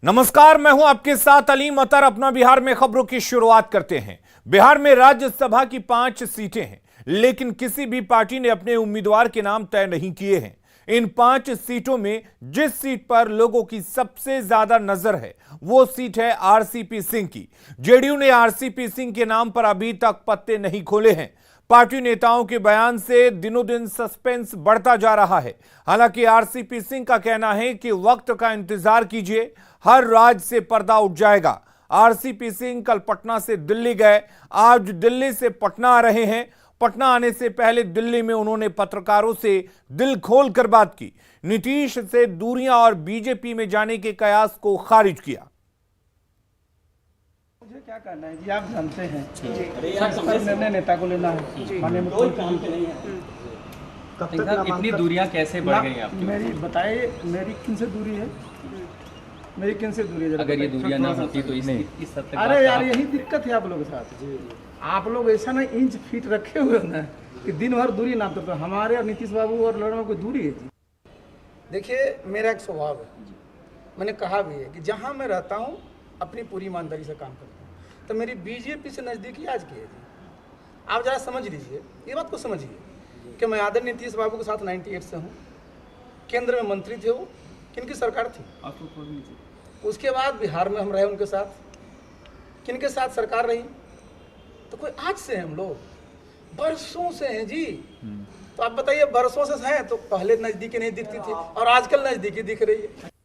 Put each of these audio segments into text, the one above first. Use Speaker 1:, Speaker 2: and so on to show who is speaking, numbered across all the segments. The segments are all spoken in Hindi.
Speaker 1: नमस्कार, मैं हूं आपके साथ अलीम अतर। अपना बिहार में खबरों की शुरुआत करते हैं। बिहार में राज्यसभा की 5 सीटें हैं, लेकिन किसी भी पार्टी ने अपने उम्मीदवार के नाम तय नहीं किए हैं। इन 5 सीटों में जिस सीट पर लोगों की सबसे ज्यादा नजर है वो सीट है आरसीपी सिंह की। जेडीयू ने आरसीपी सिंह के नाम पर अभी तक पत्ते नहीं खोले हैं। पार्टी नेताओं के बयान से दिनों दिन सस्पेंस बढ़ता जा रहा है। हालांकि आरसीपी सिंह का कहना है कि वक्त का इंतजार कीजिए, हर राज से पर्दा उठ जाएगा। आरसीपी सिंह कल पटना से दिल्ली गए, आज दिल्ली से पटना आ रहे हैं। पटना आने से पहले दिल्ली में उन्होंने पत्रकारों से दिल खोल कर बात की, नीतीश से दूरियां और बीजेपी में जाने के कयास को खारिज किया।
Speaker 2: मुझे क्या करना है जी, आप जानते हैं निर्णय नेता को लेना है। माननीय मुख्यमंत्री नहीं है।
Speaker 3: कब तक इतनी दूरियां कैसे बढ़ गई आपकी?
Speaker 2: मेरी बताइए, मेरी किन से दूरी है? मेरी किन से दूरी है?
Speaker 3: अगर ये दूरियां ना होती तो इस हद तक
Speaker 2: अरे यार, यही दिक्कत है आप लोगों के साथ। आप लोग ऐसा ना इंच फीट रखे हुए ना कि दिन भर दूरी नापते। तो हमारे और नीतीश बाबू और लड़ने में कोई दूरी है जी? देखिए, मेरा एक स्वभाव है, मैंने कहा भी है कि जहाँ मैं रहता हूँ अपनी पूरी ईमानदारी से काम करता हूँ। तो मेरी बीजेपी से नज़दीकी आज की है जी। आप ज़रा समझ लीजिए, ये बात को समझिए कि मैं आदरणीय नीतीश बाबू के साथ 98 से हूँ। केंद्र में मंत्री थे वो, किनकी सरकार थी? उसके बाद बिहार में हम रहे उनके साथ, किनके साथ सरकार रही? तो कोई आज से हैं हम लोग, बरसों से हैं जी। तो आप बताइए, बरसों से हैं तो पहले नजदीकी नहीं दिखती थी और आजकल नजदीकी दिख रही है।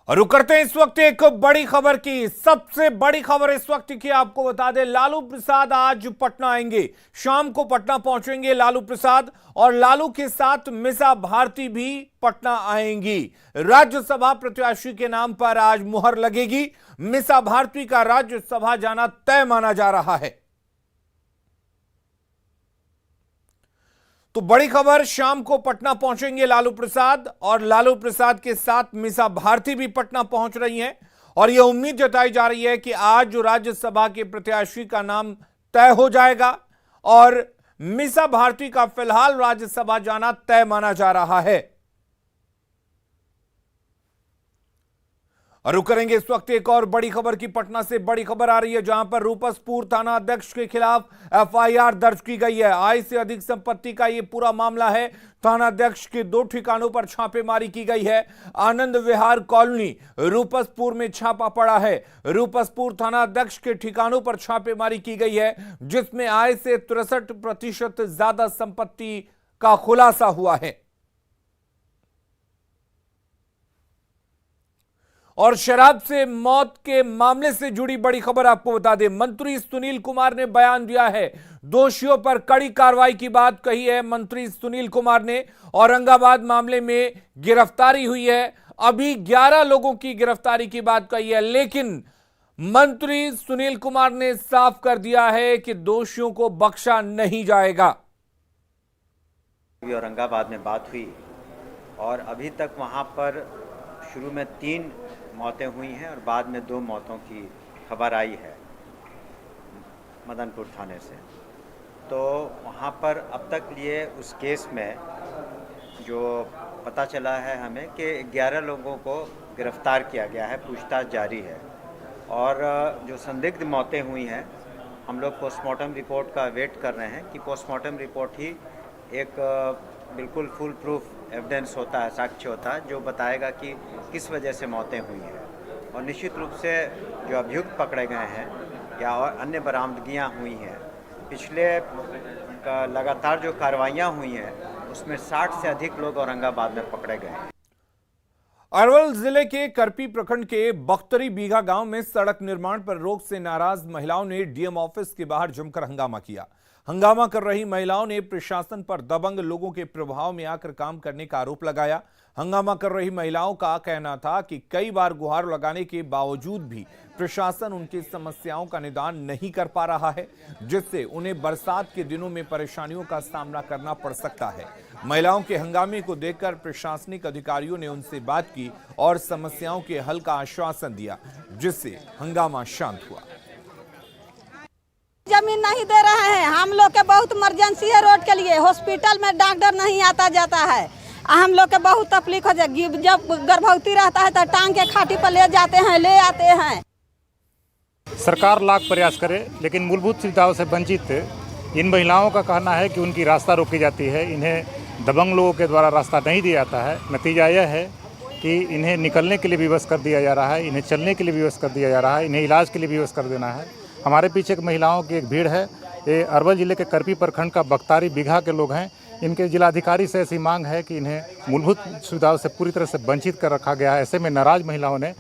Speaker 1: और रुक करते हैं इस वक्त एक बड़ी खबर की। सबसे बड़ी खबर इस वक्त की आपको बता दें, लालू प्रसाद आज पटना आएंगे। शाम को पटना पहुंचेंगे लालू प्रसाद, और लालू के साथ मीसा भारती भी पटना आएंगी। राज्यसभा प्रत्याशी के नाम पर आज मुहर लगेगी। मीसा भारती का राज्यसभा जाना तय माना जा रहा है। तो बड़ी खबर, शाम को पटना पहुंचेंगे लालू प्रसाद, और लालू प्रसाद के साथ मीसा भारती भी पटना पहुंच रही हैं। और यह उम्मीद जताई जा रही है कि आज जो राज्यसभा के प्रत्याशी का नाम तय हो जाएगा, और मीसा भारती का फिलहाल राज्यसभा जाना तय माना जा रहा है। और रुक करेंगे इस वक्त एक और बड़ी खबर की। पटना से बड़ी खबर आ रही है, जहां पर रूपसपुर थाना अध्यक्ष के खिलाफ एफआईआर दर्ज की गई है। आय से अधिक संपत्ति का यह पूरा मामला है। थाना अध्यक्ष के 2 ठिकानों पर छापेमारी की गई है। आनंद विहार कॉलोनी रूपसपुर में छापा पड़ा है। रूपसपुर थाना अध्यक्ष के ठिकानों पर छापेमारी की गई है, जिसमें आय से 63% ज्यादा संपत्ति का खुलासा हुआ है। और शराब से मौत के मामले से जुड़ी बड़ी खबर आपको बता दें, मंत्री सुनील कुमार ने बयान दिया है। दोषियों पर कड़ी कार्रवाई की बात कही है मंत्री सुनील कुमार ने। औरंगाबाद मामले में गिरफ्तारी हुई है, अभी 11 लोगों की गिरफ्तारी की बात कही है, लेकिन मंत्री सुनील कुमार ने साफ कर दिया है कि दोषियों को बख्शा नहीं जाएगा।
Speaker 4: औरंगाबाद में बात हुई और अभी तक वहां पर शुरू में 3 मौतें हुई हैं और बाद में 2 मौतों की खबर आई है मदनपुर थाने से। तो वहाँ पर अब तक लिए उस केस में जो पता चला है हमें कि 11 लोगों को गिरफ्तार किया गया है, पूछताछ जारी है। और जो संदिग्ध मौतें हुई हैं, हम लोग पोस्टमार्टम रिपोर्ट का वेट कर रहे हैं कि पोस्टमार्टम रिपोर्ट ही एक बिल्कुल फुल प्रूफ एविडेंस होता है, साक्ष्य होता है, जो बताएगा कि किस वजह से मौतें हुई हैं। और निश्चित रूप से जो अभियुक्त पकड़े गए हैं या और अन्य बरामदगियां हुई हैं, पिछले लगातार जो कार्रवाइयां हुई हैं उसमें 60 से अधिक लोग औरंगाबाद में पकड़े गए हैं।
Speaker 1: अरवल जिले के करपी प्रखंड के बख्तरी बीघा गांव में सड़क निर्माण पर रोक से नाराज महिलाओं ने डीएम ऑफिस के बाहर जमकर हंगामा किया। हंगामा कर रही महिलाओं ने प्रशासन पर दबंग लोगों के प्रभाव में आकर काम करने का आरोप लगाया। हंगामा कर रही महिलाओं का कहना था कि कई बार गुहार लगाने के बावजूद भी प्रशासन उनकी समस्याओं का निदान नहीं कर पा रहा है, जिससे उन्हें बरसात के दिनों में परेशानियों का सामना करना पड़ सकता है। महिलाओं के हंगामे को देखकर प्रशासनिक अधिकारियों ने उनसे बात की और समस्याओं के हल का आश्वासन दिया, जिससे हंगामा शांत हुआ।
Speaker 5: जमीन नहीं दे रहे हैं, हम लोग के बहुत इमरजेंसी है रोड के लिए। हॉस्पिटल में डॉक्टर नहीं आता जाता है, हम लोग के बहुत तकलीफ हो जाएगी। जब गर्भवती रहता है तो टांग के खाटी पर ले जाते हैं, ले आते हैं।
Speaker 6: सरकार लाख प्रयास करे लेकिन मूलभूत सुविधाओं से वंचित इन महिलाओं का कहना है कि उनकी रास्ता रोकी जाती है, इन्हें दबंग लोगों के द्वारा रास्ता नहीं दिया जाता है। नतीजा यह है कि इन्हें निकलने के लिए विवश कर दिया जा रहा है, इन्हें चलने के लिए विवश कर दिया जा रहा है, इन्हें इलाज के लिए विवश कर देना है। हमारे पीछे महिलाओं की एक भीड़ है। ये अरवल जिले के करपी प्रखंड का बख्तारी बीघा के लोग हैं। इनके जिलाधिकारी से ऐसी मांग है कि इन्हें मूलभूत सुविधाओं से पूरी तरह से वंचित कर रखा गया है। ऐसे में नाराज महिलाओं ने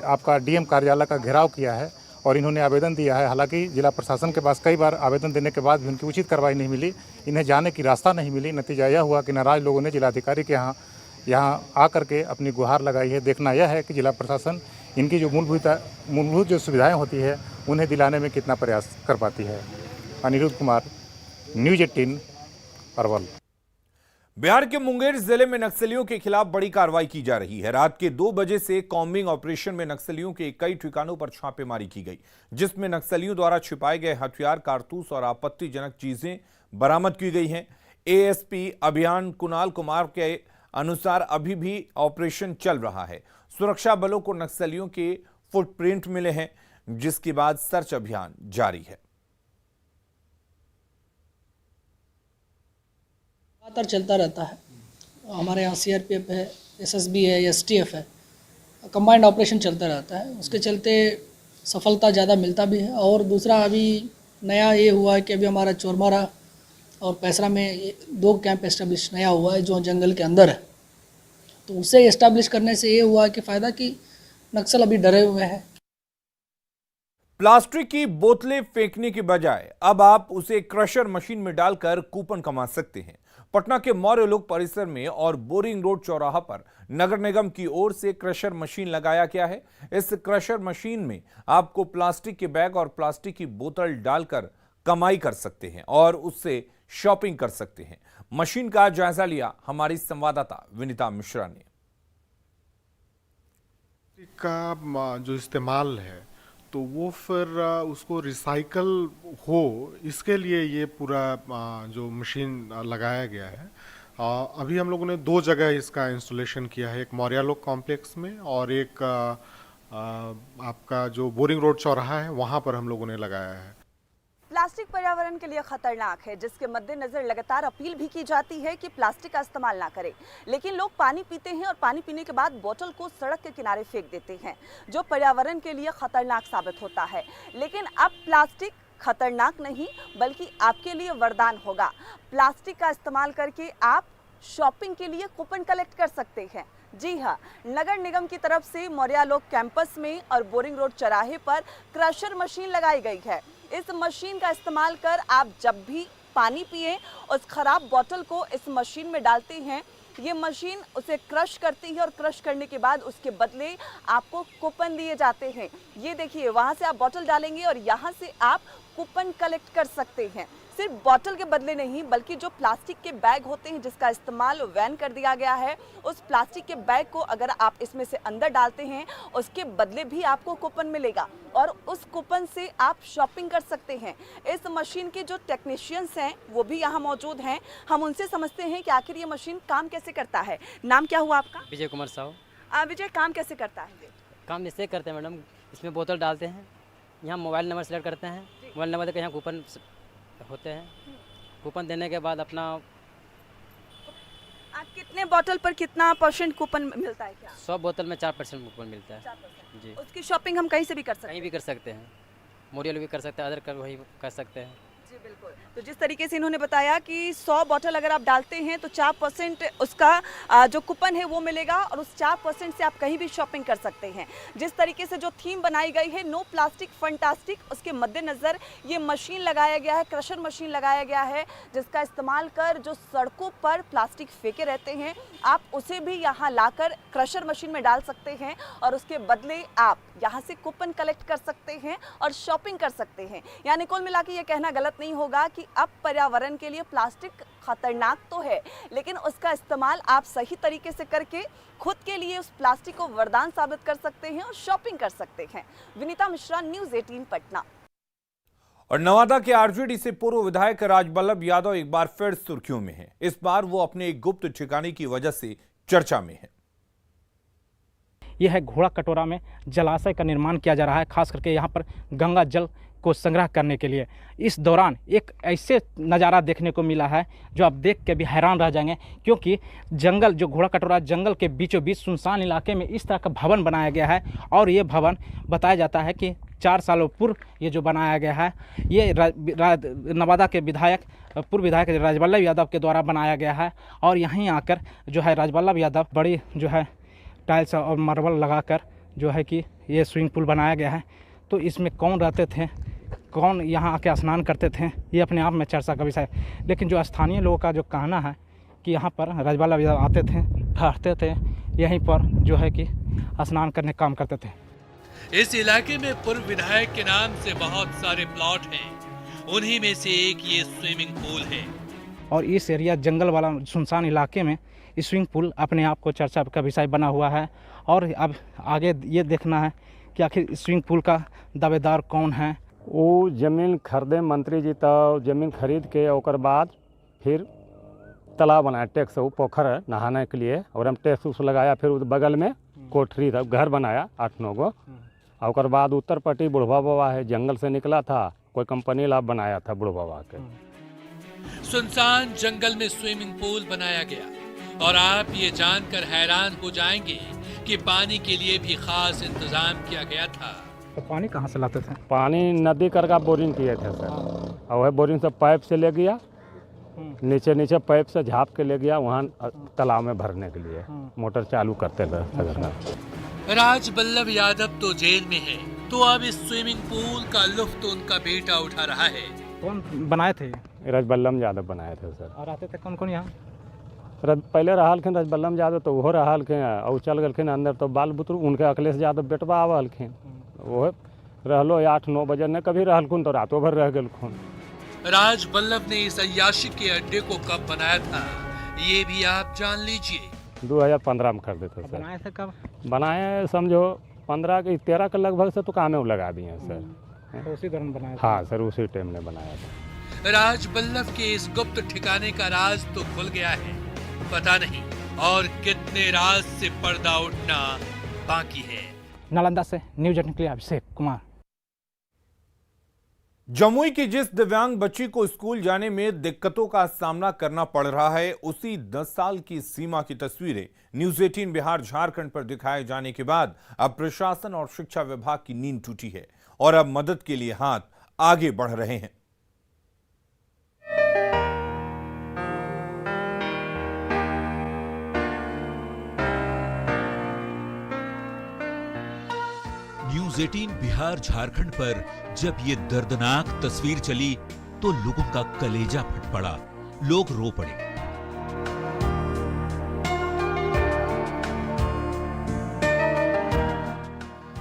Speaker 6: आपका डीएम कार्यालय का घेराव किया है और इन्होंने आवेदन दिया है। हालांकि जिला प्रशासन के पास कई बार आवेदन देने के बाद भी उनकी उचित कार्रवाई नहीं मिली, इन्हें जाने की रास्ता नहीं मिली। नतीजा यह हुआ कि नाराज लोगों ने जिलाधिकारी के यहाँ आकर के अपनी गुहार लगाई है। देखना यह है कि जिला प्रशासन इनकी जो मूलभूत जो सुविधाएं होती है उन्हें दिलाने में कितना प्रयास कर पाती है। अनिरुद्ध कुमार, न्यूज़ 18 अरवल।
Speaker 1: बिहार के मुंगेर जिले में नक्सलियों के खिलाफ बड़ी कार्रवाई की जा रही है। रात के 2 बजे से कॉम्बिंग ऑपरेशन में नक्सलियों के कई ठिकानों पर छापेमारी की गई, जिसमें नक्सलियों द्वारा छिपाए गए हथियार, कारतूस और आपत्तिजनक चीजें बरामद की गई हैं। एएसपी अभियान कुणाल कुमार के अनुसार अभी भी ऑपरेशन चल रहा है। सुरक्षा बलों को नक्सलियों के फुटप्रिंट मिले हैं, जिसके बाद सर्च अभियान जारी है।
Speaker 7: लगातार चलता रहता है। हमारे यहाँ सीआरपीएफ है, एसएसबी है, एसटीएफ है, कंबाइंड ऑपरेशन चलता रहता है। उसके चलते सफलता ज़्यादा मिलता भी है। और दूसरा अभी नया ये हुआ है कि अभी हमारा चोरमारा और पैसरा में 2 कैंप एस्टेब्लिश नया हुआ है जो जंगल के अंदर है। तो उसे एस्टेब्लिश करने से ये हुआ कि फ़ायदा कि नक्सल अभी डरे हुए हैं।
Speaker 1: प्लास्टिक की बोतलें फेंकने के बजाय अब आप उसे क्रशर मशीन में डालकर कूपन कमा सकते हैं। पटना के मौर्य लोक परिसर में और बोरिंग रोड चौराहा पर नगर निगम की ओर से क्रशर मशीन लगाया गया है। इस क्रशर मशीन में आपको प्लास्टिक के बैग और प्लास्टिक की बोतल डालकर कमाई कर सकते हैं और उससे शॉपिंग कर सकते हैं। मशीन का जायजा लिया हमारी संवाददाता विनीता मिश्रा ने।
Speaker 8: का जो इस्तेमाल है तो वो फिर उसको रिसाइकल हो, इसके लिए ये पूरा जो मशीन लगाया गया है। अभी हम लोगों ने 2 जगह इसका इंस्टॉलेशन किया है, एक मौर्या लोक कॉम्प्लेक्स में और एक आपका जो बोरिंग रोड चौराहा है वहाँ पर हम लोगों ने लगाया है।
Speaker 9: प्लास्टिक पर्यावरण के लिए खतरनाक है, जिसके मद्देनजर लगातार अपील भी की जाती है कि प्लास्टिक का इस्तेमाल ना करें। लेकिन लोग पानी पीते हैं और पानी पीने के बाद बोतल को सड़क के किनारे फेंक देते हैं, जो पर्यावरण के लिए खतरनाक साबित होता है। लेकिन अब प्लास्टिक खतरनाक नहीं बल्कि आपके लिए वरदान होगा। प्लास्टिक का इस्तेमाल करके आप शॉपिंग के लिए कूपन कलेक्ट कर सकते हैं। जी हाँ, नगर निगम की तरफ से मौर्या लोक कैंपस में और बोरिंग रोड चौराहे पर क्रशर मशीन लगाई गई है। इस मशीन का इस्तेमाल कर आप जब भी पानी पिए उस खराब बोतल को इस मशीन में डालते हैं। ये मशीन उसे क्रश करती है और क्रश करने के बाद उसके बदले आपको कूपन दिए जाते हैं। ये देखिए, वहाँ से आप बोतल डालेंगे और यहाँ से आप कूपन कलेक्ट कर सकते हैं। सिर्फ बोतल के बदले नहीं बल्कि जो प्लास्टिक के बैग होते हैं जिसका इस्तेमाल बैन कर दिया गया है, उस प्लास्टिक के बैग को अगर आप इसमें से अंदर डालते हैं उसके बदले भी आपको कूपन मिलेगा और उस कूपन से आप शॉपिंग कर सकते हैं। इस मशीन के जो टेक्नीशियंस हैं वो भी यहाँ मौजूद हैं। हम उनसे समझते हैं कि आखिर ये मशीन काम कैसे करता है। नाम क्या हुआ आपका?
Speaker 10: विजय कुमार साहू।
Speaker 9: विजय, काम कैसे करता है?
Speaker 10: काम इससे करते हैं मैडम, इसमें बोतल डालते हैं, यहाँ मोबाइल नंबर सेलेक्ट करते हैं, मोबाइल नंबर देकर यहाँ कूपन होते हैं। कूपन देने के बाद अपना
Speaker 9: कितने बोतल पर कितना % कूपन मिलता है? क्या
Speaker 10: 100 बोतल में 4% कूपन मिलता है।
Speaker 9: 4%।
Speaker 10: जी,
Speaker 9: उसकी शॉपिंग हम कहीं से भी कर सकते हैं?
Speaker 10: कहीं भी कर सकते हैं, मोरियल भी कर सकते हैं, अदर कर वही कर सकते हैं।
Speaker 9: जी बिल्कुल। तो जिस तरीके से इन्होंने बताया कि 100 बोतल अगर आप डालते हैं तो 4% उसका जो कूपन है वो मिलेगा और उस 4% से आप कहीं भी शॉपिंग कर सकते हैं। जिस तरीके से जो थीम बनाई गई है नो प्लास्टिक फंटास्टिक, उसके मद्देनज़र ये मशीन लगाया गया है, क्रशर मशीन लगाया गया है, जिसका इस्तेमाल कर जो सड़कों पर प्लास्टिक फेंके रहते हैं आप उसे भी यहाँ लाकर क्रशर मशीन में डाल सकते हैं और उसके बदले आप यहाँ से कूपन कलेक्ट कर सकते हैं और शॉपिंग कर सकते हैं। यानी कुल मिला के ये कहना गलत नहीं होगा कि अब पर्यावरण के लिए प्लास्टिक खतरनाक तो है, लेकिन उसका इस्तेमाल आप सही तरीके से करके खुद के लिए उस प्लास्टिक को वरदान साबित कर सकते हैं और शॉपिंग कर सकते हैं। विनीता मिश्रा, न्यूज़ 18 पटना।
Speaker 1: और नवादा के आरजेडी से पूर्व विधायक राजबल्लभ यादव एक बार फिर सुर्खियों में हैं। इस बार वो अपने एक गुप्त ठिकाने की वजह से चर्चा में है।
Speaker 11: यह है घोड़ा कटोरा में जलाशय का निर्माण किया जा रहा है, खास करके यहाँ पर गंगा जल को संग्रह करने के लिए। इस दौरान एक ऐसे नज़ारा देखने को मिला है जो आप देख के भी हैरान रह जाएंगे, क्योंकि जंगल जो घोड़ा कटोरा जंगल के बीचों बीच सुनसान इलाके में इस तरह का भवन बनाया गया है। और ये भवन बताया जाता है कि 4 सालों पूर्व ये जो बनाया गया है, ये नवादा के पूर्व विधायक राजबल्लभ यादव के द्वारा बनाया गया है। और यहीं आकर जो है राजबल्लभ यादव बड़ी जो है टाइल्स और मार्बल लगाकर जो है कि ये स्विमिंग पूल बनाया गया है। तो इसमें कौन रहते थे, कौन यहाँ आके स्नान करते थे, ये अपने आप में चर्चा का विषय है। लेकिन जो स्थानीय लोगों का जो कहना है कि यहाँ पर राजबल्लभ यादव आते थे, ठहरते थे, यहीं पर जो है कि स्नान करने काम करते थे।
Speaker 12: इस इलाके में पूर्व विधायक के नाम से बहुत सारे प्लॉट हैं, उन्हीं में से एक ये स्विमिंग पूल है। और
Speaker 11: इस एरिया जंगल वाला सुनसान इलाके में स्विमिंग पूल अपने आप को चर्चा का विषय बना हुआ है। और अब आगे ये देखना है कि आखिर स्विमिंग पूल का दावेदार कौन है।
Speaker 13: वो जमीन खरीदे मंत्री जी, तो जमीन खरीद के और बाद फिर तालाब बनाया, टैक्स वो पोखर है नहाने के लिए, और हम टैक्स उस लगाया। फिर उस बगल में कोठरी था, घर बनाया 8-9 गो। और बाद उत्तर पट्टी बुढ़वा बाबा है, जंगल से निकला था, कोई कंपनी लाभ बनाया था बुढ़वा बाबा के।
Speaker 12: सुनसान जंगल में स्विमिंग पूल बनाया गया, और आप ये जानकर हैरान हो जाएंगे कि पानी के लिए भी खास इंतजाम किया गया था।
Speaker 11: तो पानी कहाँ से लाते थे?
Speaker 13: पानी नदी कर का बोरिंग किए थे सर, और वह बोरिंग से पाइप से ले गया, नीचे पाइप से झाँप के ले गया वहाँ तालाब में भरने के लिए, मोटर चालू करते रहे।
Speaker 12: राजबल्लभ यादव तो जेल में है, तो अब इस स्विमिंग पूल का लुत्फ उनका बेटा उठा रहा है।
Speaker 11: कौन बनाए थे?
Speaker 13: राजबल्लभ यादव बनाए थे सर।
Speaker 11: और आते थे कौन कौन यहाँ?
Speaker 13: पहले रहलखिन राजबल्लभ यादव, तो वो रहलखिन, और चल गलखिन अंदर, तो बाल बुतरू उनके अखिलेश यादव बेटवा आवलखिन, वो रहलो 8-9 बजे न कभी रहलखुन, तो रातों भर रह गलखुन।
Speaker 12: राजबल्लभ ने इस अय्याशी के अड्डे को कब बनाया था, ये भी आप जान लीजिए।
Speaker 13: 2015 में कर देते सर।
Speaker 11: बनाए थे कब?
Speaker 13: बनाए समझो 15 के 13 के लगभग से तो काम में लगा दिए सर।
Speaker 11: तो उसी दौरान बनाया?
Speaker 13: हाँ सर, उसी टाइम में बनाया था।
Speaker 12: राजबल्लभ के इस गुप्त ठिकाने का राज तो खुल गया है, पता नहीं और कितने राज से पर्दा उठना बाकी है।
Speaker 11: नालंदा से न्यूज 18 के लिए अभिषेक कुमार।
Speaker 1: जमुई की जिस दिव्यांग बच्ची को स्कूल जाने में दिक्कतों का सामना करना पड़ रहा है, उसी 10 साल की सीमा की तस्वीरें न्यूज 18 बिहार झारखंड पर दिखाए जाने के बाद अब प्रशासन और शिक्षा विभाग की नींद टूटी है और अब मदद के लिए हाथ आगे बढ़ रहे हैं।
Speaker 14: न्यूज 18 बिहार झारखंड पर जब ये दर्दनाक तस्वीर चली तो लोगों का कलेजा फट पड़ा, लोग रो पड़े।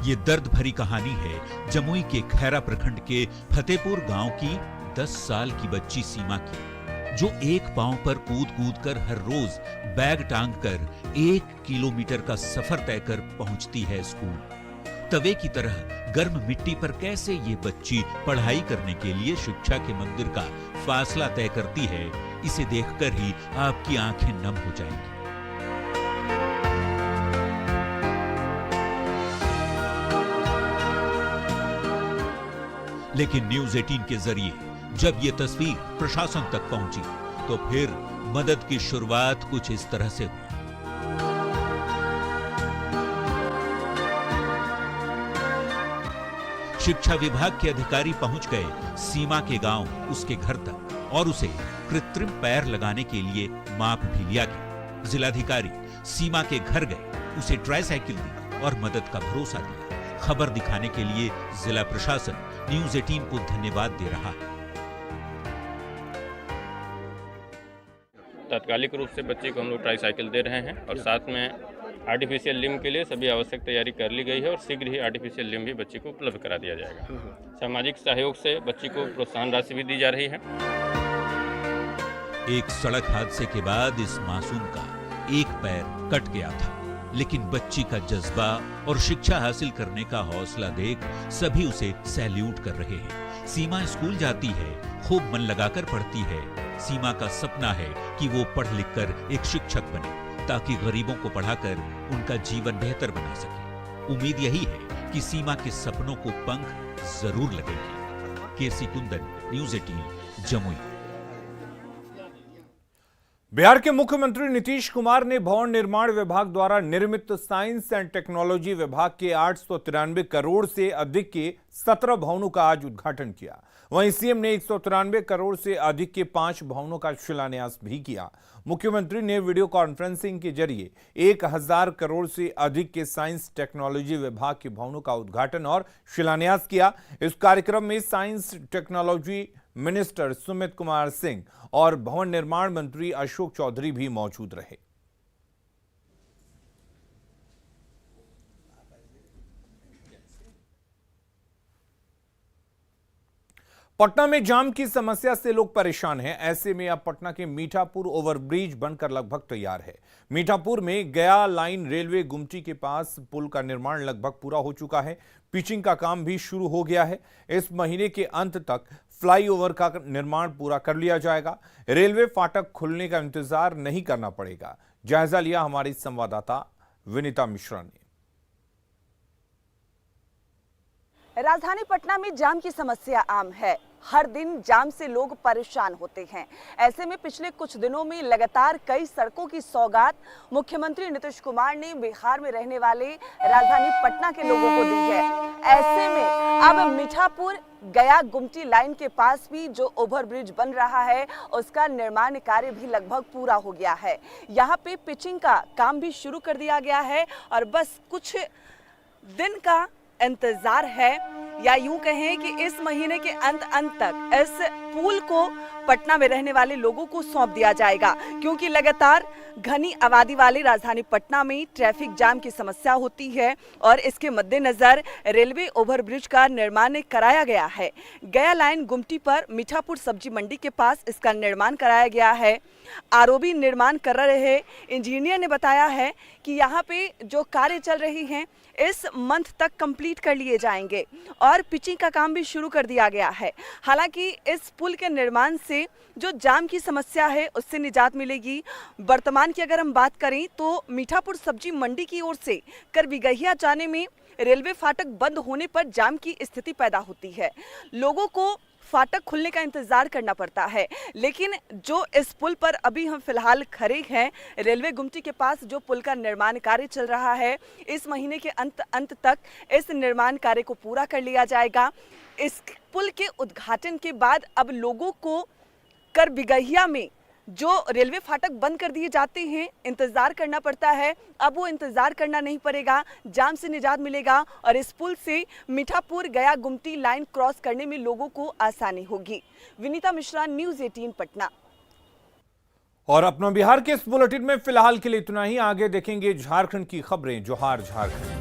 Speaker 14: ये दर्द भरी कहानी है जमुई के खैरा प्रखंड के फतेहपुर गांव की 10 साल की बच्ची सीमा की, जो एक पांव पर कूद कूद कर हर रोज बैग टांग कर 1 किलोमीटर का सफर तय कर पहुंचती है स्कूल। तवे की तरह गर्म मिट्टी पर कैसे ये बच्ची पढ़ाई करने के लिए शिक्षा के मंदिर का फासला तय करती है, इसे देखकर ही आपकी आंखें नम हो जाएंगी। लेकिन न्यूज 18 के जरिए जब ये तस्वीर प्रशासन तक पहुंची तो फिर मदद की शुरुआत कुछ इस तरह से हुई। शिक्षा विभाग के अधिकारी पहुंच गए सीमा के गांव, उसके घर तक, और उसे कृत्रिम पैर लगाने के लिए माप भी लिया गया। जिलाधिकारी सीमा के घर गए, उसे ट्राइसाइकिल दी और मदद का भरोसा दिया। खबर दिखाने के लिए जिला प्रशासन न्यूज 18 को धन्यवाद दे रहा है।
Speaker 15: तात्कालिक रूप से बच्चे को हम लोग ट्राइसाइकिल दे रहे हैं और साथ में आर्टिफिशियल लिम्ब के लिए सभी आवश्यक तैयारी कर ली गई है और शीघ्र ही आर्टिफिशियल लिम्ब भी बच्ची को उपलब्ध करा दिया जाएगा। सामाजिक सहयोग से बच्ची को प्रोत्साहन राशि भी दी जा रही है।
Speaker 14: एक सड़क हादसे के बाद इस मासूम का एक पैर कट गया था। लेकिन बच्ची का जज्बा और शिक्षा हासिल करने का हौसला देख सभी उसे सैल्यूट कर रहे हैं। सीमा स्कूल जाती है, खूब मन लगाकर पढ़ती है। सीमा का सपना है कि वो पढ़ लिख कर एक शिक्षक बने, ताकि गरीबों को पढ़ाकर उनका जीवन बेहतर बना सके। उम्मीद यही है कि सीमा के सपनों को पंख जरूर लगेंगे। केसी कुंदन, न्यूज़ 18, जमुई।
Speaker 1: बिहार के मुख्यमंत्री नीतीश कुमार ने भवन निर्माण विभाग द्वारा निर्मित साइंस एंड टेक्नोलॉजी विभाग के 893 करोड़ से अधिक के 17 भवनों का आज उद्घाटन किया। वहीं सीएम ने 193 करोड़ से अधिक के 5 भवनों का शिलान्यास भी किया। मुख्यमंत्री ने वीडियो कॉन्फ्रेंसिंग के जरिए 1000 करोड़ से अधिक के साइंस टेक्नोलॉजी विभाग के भवनों का उद्घाटन और शिलान्यास किया। इस कार्यक्रम में science technology minister Sumit Kumar Singh और भवन निर्माण मंत्री अशोक चौधरी भी मौजूद रहे। पटना में जाम की समस्या से लोग परेशान हैं। ऐसे में अब पटना के मीठापुर ओवरब्रिज बनकर लगभग तैयार है। मीठापुर में गया लाइन रेलवे गुमटी के पास पुल का निर्माण लगभग पूरा हो चुका है। पिचिंग का काम भी शुरू हो गया है। इस महीने के अंत तक फ्लाईओवर का निर्माण पूरा कर लिया जाएगा। रेलवे फाटक खुलने का इंतजार नहीं करना पड़ेगा। जायजा लिया हमारी संवाददाता विनीता मिश्रा ने।
Speaker 9: राजधानी पटना में जाम की समस्या आम है। हर दिन जाम से लोग परेशान होते हैं। ऐसे में पिछले कुछ दिनों में लगातार कई सड़कों की सौगात मुख्यमंत्री नीतीश कुमार ने बिहार में रहने वाले राजधानी पटना के लोगों को दी है। ऐसे में अब मीठापुर गया गुमटी लाइन के पास भी जो ओवरब्रिज बन रहा है उसका निर्माण कार्य भी लगभग पूरा हो गया है। यहाँ पे पिचिंग का काम भी शुरू कर दिया गया है और बस कुछ दिन का इंतजार है, या यूं कहें कि इस महीने के अंत तक इस पुल को पटना में रहने वाले लोगों को सौंप दिया जाएगा, क्योंकि लगातार घनी आबादी वाले राजधानी पटना में ट्रैफिक जाम की समस्या होती है और इसके मद्देनजर रेलवे ओवरब्रिज का निर्माण कराया गया है। गया लाइन गुमटी पर मीठापुर सब्जी मंडी के पास इसका निर्माण कराया गया है। आरओबी निर्माण कर रहे इंजीनियर ने बताया है कि यहाँ पे जो कार्य चल रहे हैं इस मंथ तक कंप्लीट कर लिए जाएंगे और पिचिंग का काम भी शुरू कर दिया गया है। हालांकि इस पुल के निर्माण से जो जाम की समस्या है उससे निजात मिलेगी। वर्तमान की अगर हम बात करें तो मीठापुर सब्जी मंडी की ओर से करबिगहिया जाने में रेलवे फाटक बंद होने पर जाम की स्थिति पैदा होती है। लोगों को फाटक खुलने का इंतजार करना पड़ता है, लेकिन जो इस पुल पर अभी हम फिलहाल खड़े हैं, रेलवे गुमटी के पास जो पुल का निर्माण कार्य चल रहा है, इस महीने के अंत तक इस निर्माण कार्य को पूरा कर लिया जाएगा। इस पुल के उद्घाटन के बाद अब लोगों को करबिगहिया में जो रेलवे फाटक बंद कर दिए जाते हैं इंतजार करना पड़ता है, अब वो इंतजार करना नहीं पड़ेगा, जाम से निजात मिलेगा और इस पुल से मीठापुर गया गुमटी लाइन क्रॉस करने में लोगों को आसानी होगी। विनीता मिश्रा, न्यूज़ 18 पटना।
Speaker 1: और अपना बिहार के इस बुलेटिन में फिलहाल के लिए इतना ही। आगे देखेंगे झारखंड की खबरें। जोहार झारखंड।